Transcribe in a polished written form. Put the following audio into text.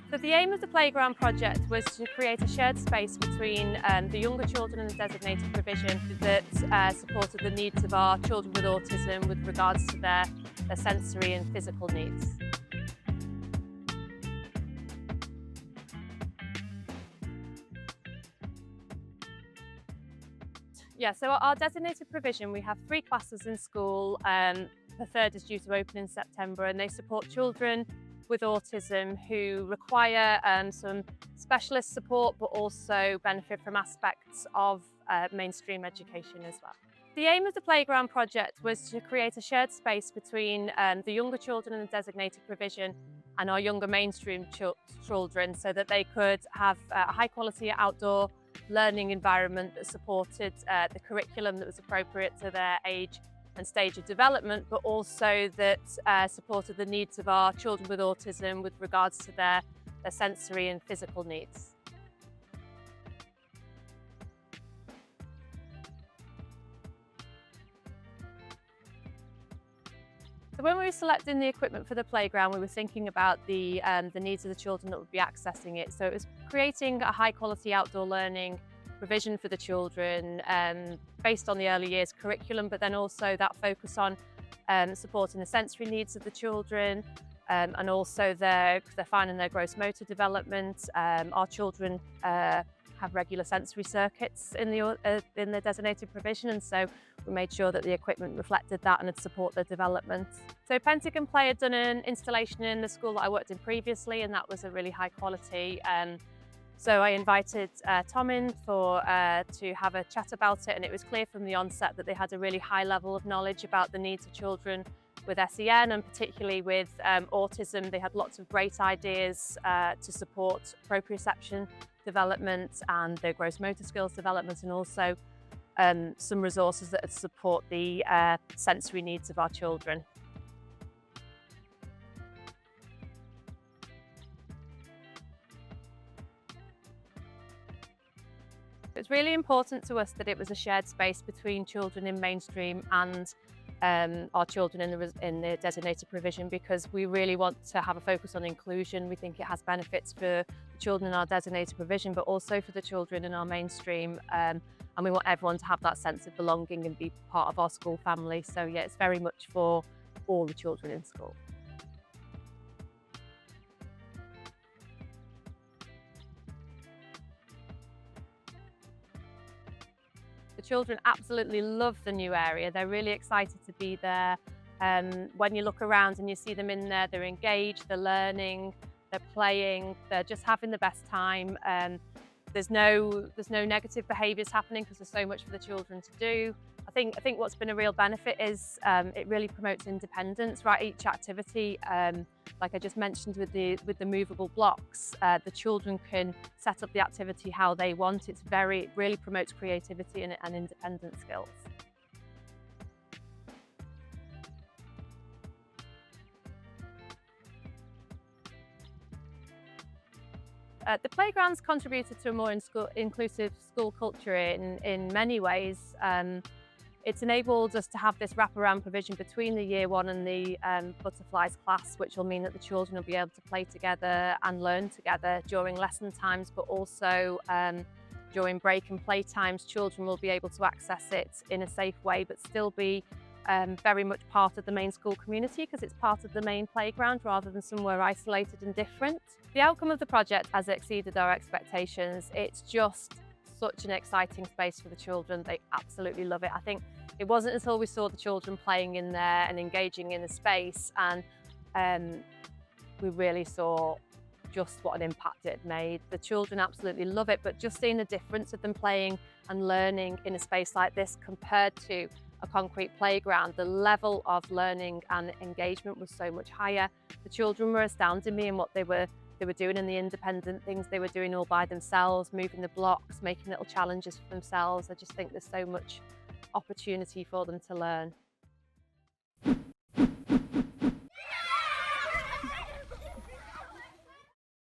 So the aim of the playground project was to create a shared space between the younger children and the designated provision that supported the needs of our children with autism with regards to their sensory and physical needs. Yeah, so our designated provision, we have 3 classes in school. The third is due to open in September, and they support children with autism who require some specialist support, but also benefit from aspects of mainstream education as well. The aim of the playground project was to create a shared space between the younger children in the designated provision and our younger mainstream children, so that they could have a high quality outdoor learning environment that supported the curriculum that was appropriate to their age and stage of development, but also that supported the needs of our children with autism with regards to their sensory and physical needs. So when we were selecting the equipment for the playground, we were thinking about the needs of the children that would be accessing it. So it was creating a high quality outdoor learning provision for the children based on the early years curriculum, but then also that focus on supporting the sensory needs of the children and also they're finding their gross motor development. Our children have regular sensory circuits in the designated provision, and so we made sure that the equipment reflected that and would support their development. So Pentagon Play had done an installation in the school that I worked in previously, and that was a really high quality. So I invited Tom in to have a chat about it, and it was clear from the onset that they had a really high level of knowledge about the needs of children with SEN and particularly with autism. They had lots of great ideas to support proprioception development and their gross motor skills development, and also some resources that would support the sensory needs of our children. It's really important to us that it was a shared space between children in mainstream and our children in the designated provision, because we really want to have a focus on inclusion. We think it has benefits for the children in our designated provision, but also for the children in our mainstream. And we want everyone to have that sense of belonging and be part of our school family. So yeah, it's very much for all the children in school. The children absolutely love the new area. They're really excited to be there. When you look around and you see them in there, they're engaged, they're learning, they're playing, they're just having the best time. There's no negative behaviours happening because there's so much for the children to do. I think what's been a real benefit is it really promotes independence, right? Each activity, like I just mentioned with the movable blocks, the children can set up the activity how they want. It really promotes creativity and independent skills. The playground's contributed to a more inclusive school culture in many ways. It's enabled us to have this wraparound provision between the Year 1 and the Butterflies class, which will mean that the children will be able to play together and learn together during lesson times, but also during break and play times. Children will be able to access it in a safe way, but still be very much part of the main school community because it's part of the main playground rather than somewhere isolated and different. The outcome of the project has exceeded our expectations. It's just such an exciting space for the children. They absolutely love it. I think it wasn't until we saw the children playing in there and engaging in the space, and we really saw just what an impact it made. The children absolutely love it, but just seeing the difference of them playing and learning in a space like this compared to a concrete playground, the level of learning and engagement was so much higher. The children were astounding me in what they were doing and the independent things they were doing all by themselves, moving the blocks, making little challenges for themselves. I just think there's so much opportunity for them to learn.